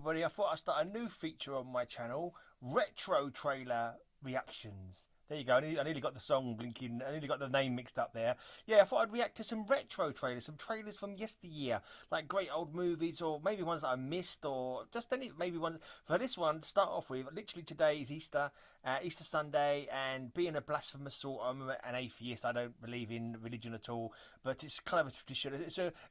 everybody, I thought I'd start a new feature on my channel, retro trailer reactions. There you go. I nearly got the song blinking. I nearly got the name mixed up there. Yeah, I thought I'd react to some retro trailers, some trailers from yesteryear, like great old movies, or maybe ones that I missed, or just any maybe ones. For this one, to start off with, literally today is Easter, Easter Sunday, and being a blasphemous sort, I'm an atheist. I don't believe in religion at all, but it's kind of a tradition.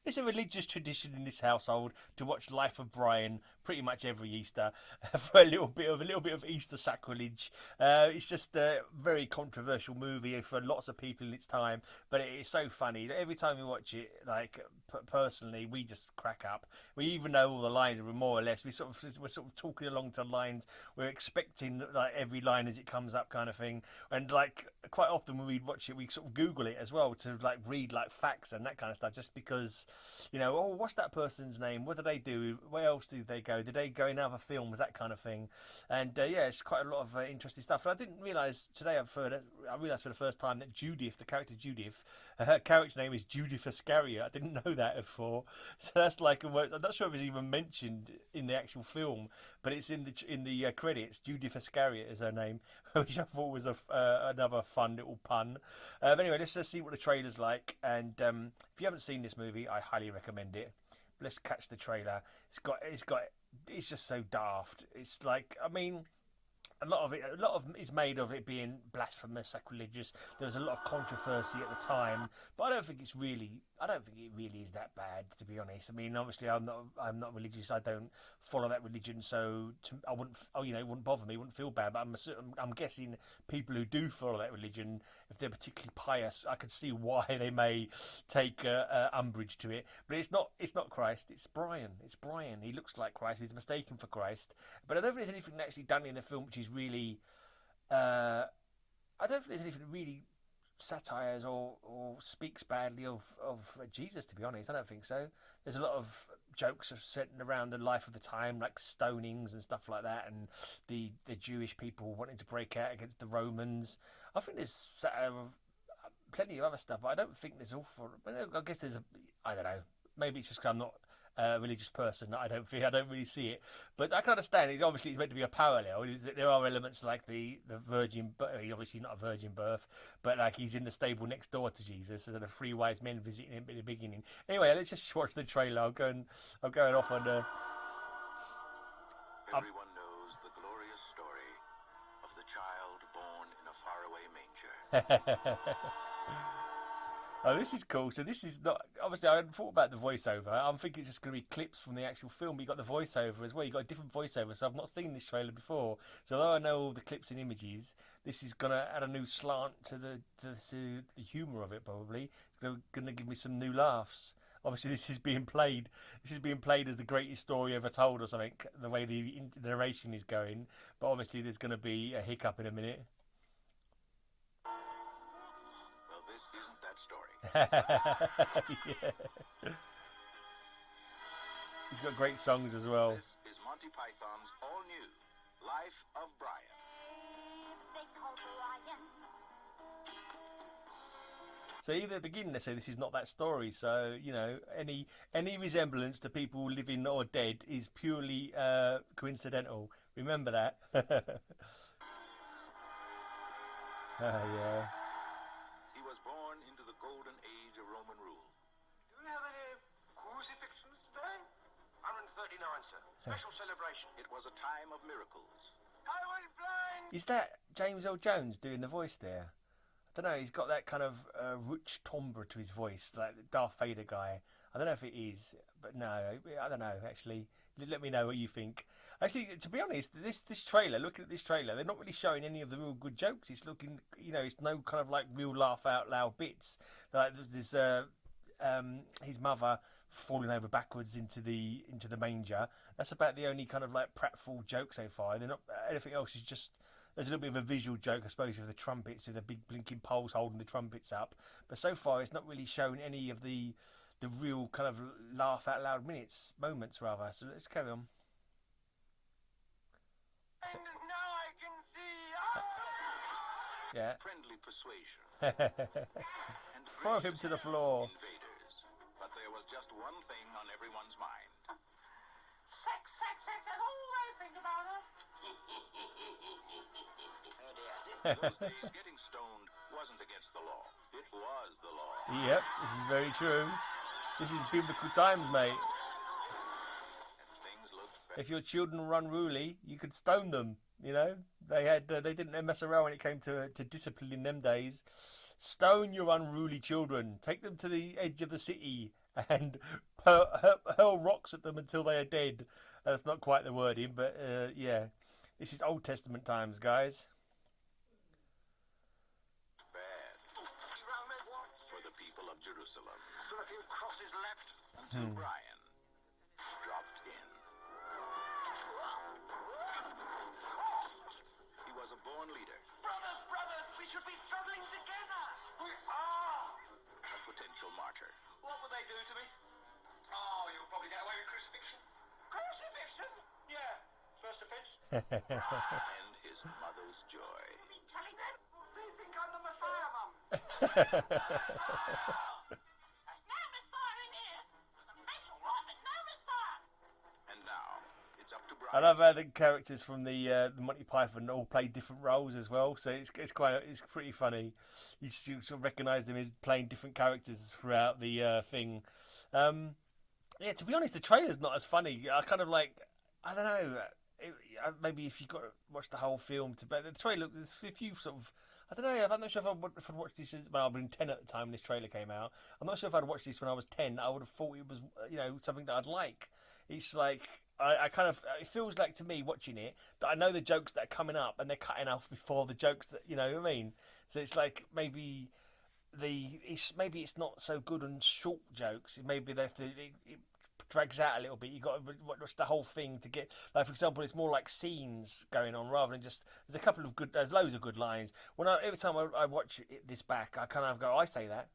It's a religious tradition in this household to watch Life of Brian pretty much every Easter for a little bit of Easter sacrilege. It's just a very controversial movie for lots of people in its time, but it is so funny that every time we watch it, like personally, we just crack up. We even know all the lines more or less. We're sort of talking along to lines. We're expecting like every line as it comes up, kind of thing. And like quite often when we watch it, we sort of Google it as well to like read like facts and that kind of stuff, just because, oh, what's that person's name? What did they do? Where else did they go? Did they go in other films? That kind of thing. And yeah, it's quite a lot of interesting stuff. And I didn't realise today. I realised for the first time that Judith, the character Judith, her character name is Judith Iscariot. I didn't know that before. So that's like I'm not sure if it's even mentioned in the actual film, but it's in the credits. Judith Iscariot is her name, which I thought was another fun little pun. But anyway, let's just see what the trailer's like. And if you haven't seen this movie, I highly recommend it. Let's catch the trailer. It's just so daft. It's like, I mean, a lot of is made of it being blasphemous, sacrilegious. There was a lot of controversy at the time, but I don't think it really is that bad, to be honest. I mean, obviously, I'm not religious. I don't follow that religion, so I wouldn't, it wouldn't bother me. It wouldn't feel bad. But I'm guessing people who do follow that religion, if they're particularly pious, I could see why they may take umbrage to it. But it's not Christ. It's Brian. It's Brian. He looks like Christ. He's mistaken for Christ. But I don't think there's anything actually done in the film which is really. I don't think there's anything really satires or speaks badly of Jesus, to be honest. I don't think so. There's a lot of jokes centered around the life of the time, like stonings and stuff like that, and the Jewish people wanting to break out against the Romans. I think there's plenty of other stuff, but I don't think there's awful. I guess I don't know. Maybe it's just because I'm not a religious person. I don't really see it, but I can understand it. Obviously, it's meant to be a parallel. There are elements like the virgin. Obviously, he's not a virgin birth, but like he's in the stable next door to Jesus, and the three wise men visiting him at the beginning. Anyway, let's just watch the trailer. I'm going off on. Everyone knows the glorious story of the child born in a faraway manger. Oh, this is cool. So this is not obviously. I hadn't thought about the voiceover. I'm thinking it's just going to be clips from the actual film. But you got the voiceover as well. You got a different voiceover. So I've not seen this trailer before. So although I know all the clips and images, this is going to add a new slant to the humour of it. Probably it's going to give me some new laughs. Obviously, this is being played. This is being played as the greatest story ever told, or something. The way the narration is going. But obviously, there's going to be a hiccup in a minute. Well, this isn't that story. Yeah. He's got great songs as well. This is Monty Python's all-new Life of Brian. They call Brian. So even at the beginning they say this is not that story. So any resemblance to people living or dead is purely coincidental. Remember that. Yeah. He was born into the golden age of Roman rule. Do we have any crucifixions today? 139, sir. Special celebration. It was a time of miracles. I was blind! Is that James L. Jones doing the voice there? I don't know. He's got that kind of rich timbre to his voice, like the Darth Vader guy. I don't know if it is, but no, I don't know. Actually, let me know what you think. Actually, to be honest, this trailer, looking at this trailer, they're not really showing any of the real good jokes. It's looking, it's no kind of like real laugh out loud bits. Like there's his mother falling over backwards into the manger. That's about the only kind of like pratfall joke so far. They're not anything else. Is just there's a little bit of a visual joke, I suppose, with the trumpets, with the big blinking poles holding the trumpets up. But so far, it's not really shown any of the real kind of laugh out loud moments rather. So let's carry on. And now I can see. Yeah. Friendly persuasion. And Throw him to the floor. Invaders. But there was just one thing on everyone's mind. Sex, sex, sex, and In those days, getting stoned wasn't against the law. It was the law. Yep, this is very true. This is biblical times, mate. And things looked better. If your children were unruly, you could stone them. You know, they didn't mess around when it came to discipline in them days. Stone your unruly children. Take them to the edge of the city and hurl rocks at them until they are dead. That's not quite the wording, but yeah, this is Old Testament times, guys. Bad for the people of Jerusalem. Still a few crosses left. Until Brian dropped in. He was a born leader, Brothers, we should be struggling together. We are. a potential martyr. What will they do to me? Oh, you'll probably get away with crucifixion. Crucifixion? Yeah. First offence. And his mother's joy. Telling them? They think I'm the Messiah, Mum. There's no Messiah in here. The mess all right, but no Messiah. And now, it's up to I Brian. love how the characters from the Monty Python all play different roles as well. So it's pretty funny. You sort of recognise them in playing different characters throughout the thing. Yeah, to be honest, the trailer's not as funny. I kind of like, I don't know. Maybe if you got to watch the whole film, but the trailer, there's a few sort of. I don't know. I'm not sure if I'd watched this. Well, I've been 10 at the time when this trailer came out. I'm not sure if I'd watched this when I was 10. I would have thought it was, something that I'd like. It's like I kind of. It feels like to me watching it that I know the jokes that are coming up and they're cutting off before the jokes that what I mean. So it's like maybe it's not so good on short jokes. Maybe it drags out a little bit. You got to watch the whole thing to get, like, for example, it's more like scenes going on rather than just. There's loads of good lines. Every time I watch this back, I kind of go, I say that,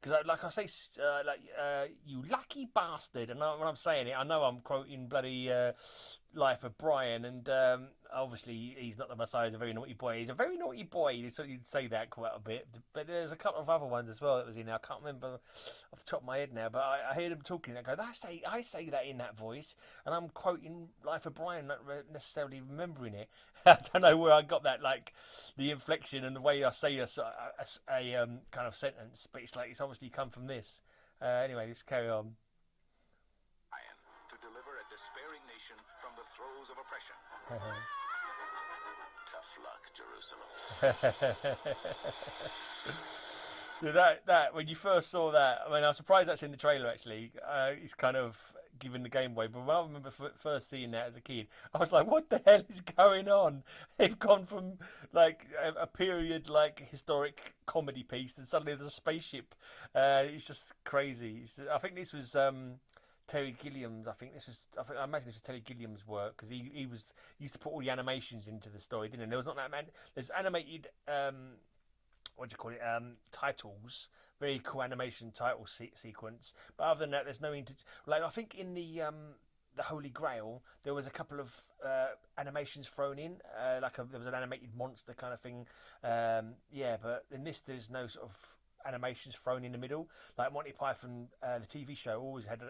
because I say you lucky bastard, and when I'm saying it, I know I'm quoting bloody Life of Brian, and obviously he's not the Messiah. He's a very naughty boy. He's a very naughty boy. So you'd say that quite a bit. But there's a couple of other ones as well that was in there. I can't remember off the top of my head now. But I hear them talking. I go, I say that in that voice, and I'm quoting Life of Brian, not necessarily remembering it. I don't know where I got that, like the inflection and the way I say a kind of sentence. But it's obviously come from this. Anyway, let's carry on. Brian to deliver a despairing nation from the throes of oppression. Tough luck, Jerusalem. that when you first saw that, I mean, I was surprised that's in the trailer. Actually, it's kind of giving the game away. But when I remember first seeing that as a kid, I was like, "What the hell is going on?" They've gone from like a period like historic comedy piece, and suddenly there's a spaceship. It's just crazy. I think this was. Terry Gilliam's. I imagine this was Terry Gilliam's work because he used to put all the animations into the story, didn't he? There was not that man. There's animated titles, very cool animation title sequence. But other than that, there's no like I think in the Holy Grail there was a couple of animations thrown in, there was an animated monster kind of thing. But in this there's no sort of animations thrown in the middle, like Monty Python, the TV show always had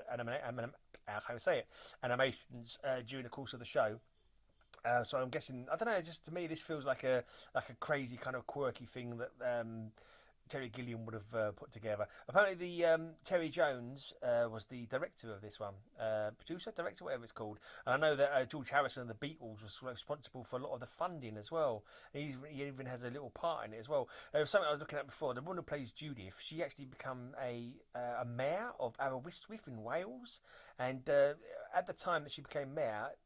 animations during the course of the show. So I'm guessing, I don't know, just to me this feels like a crazy kind of quirky thing that Terry Gilliam would have put together. Apparently Terry Jones was the director of this one, producer, director, whatever it's called. And I know that George Harrison and the Beatles was responsible for a lot of the funding as well. He even has a little part in it as well. Something I was looking at before, the woman who plays Judith, she actually become a mayor of Aberystwyth in Wales. And at the time that she became mayor,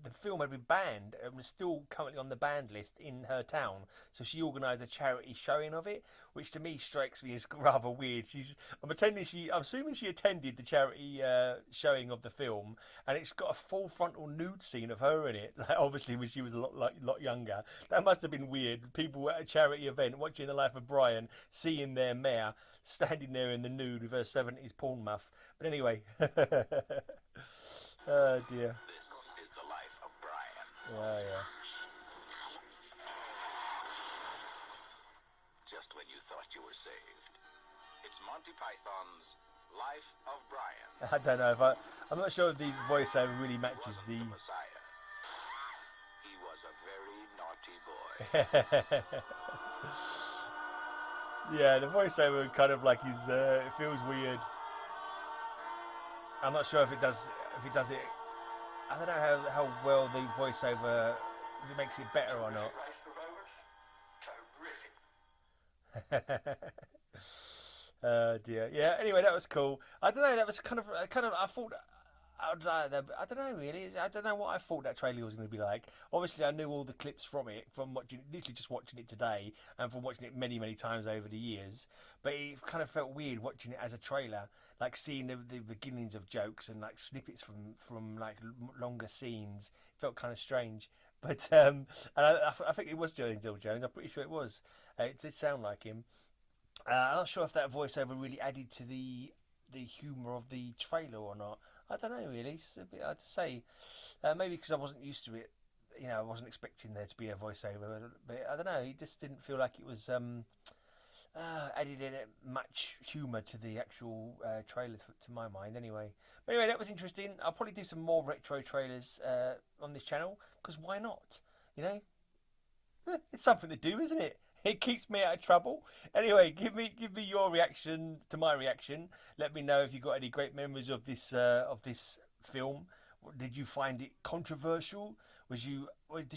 the film had been banned and was still currently on the banned list in her town. So she organised a charity showing of it, which to me strikes me as rather weird. I'm assuming she attended the charity showing of the film, and it's got a full frontal nude scene of her in it. Like, obviously, when she was a lot younger, that must have been weird. People at a charity event watching The Life of Brian, seeing their mayor standing there in the nude with her 70s porn muff. But anyway, oh dear. Yeah. Just when you thought you were saved. It's Monty Python's Life of Brian. I don't know I'm not sure if the voiceover really matches the. Messiah. He was a a very naughty boy. Yeah, the voiceover kind of like is. It feels weird. I'm not sure if it does. If it does it, I don't know how well the voiceover if it makes it better or not. Race the Romans. Terrific. Dear. Yeah. Anyway, that was cool. I don't know. That was kind of. I thought. I don't know really. I don't know what I thought that trailer was going to be like. Obviously, I knew all the clips from it from watching, literally just watching it today, and from watching it many, many times over the years. But it kind of felt weird watching it as a trailer, like seeing the beginnings of jokes and like snippets from like longer scenes. It felt kind of strange. But and I think it was James Earl Jones. I'm pretty sure it was. It did sound like him. I'm not sure if that voiceover really added to the humour of the trailer or not. I don't know really. It's a bit hard to say. Maybe because I wasn't used to it. You know, I wasn't expecting there to be a voiceover. But I don't know. It just didn't feel like it was added in much humour to the actual trailer to my mind. Anyway. But anyway, that was interesting. I'll probably do some more retro trailers on this channel because why not? You know, it's something to do, isn't it? It keeps me out of trouble. Anyway, give me your reaction to my reaction. Let me know if you got any great memories of this film. Did you find it controversial? Did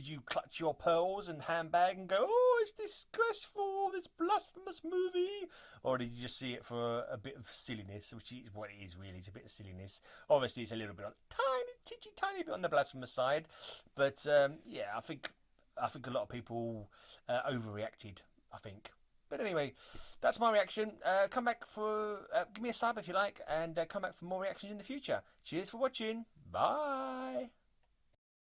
you clutch your pearls and handbag and go, "Oh, it's disgraceful, this blasphemous movie"? Or did you just see it for a bit of silliness, which is what it is really? It's a bit of silliness. Obviously, it's a little bit on tiny bit on the blasphemous side, but yeah, I think a lot of people overreacted, I think. But anyway, that's my reaction. Come back for... give me a sub if you like, and come back for more reactions in the future. Cheers for watching. Bye.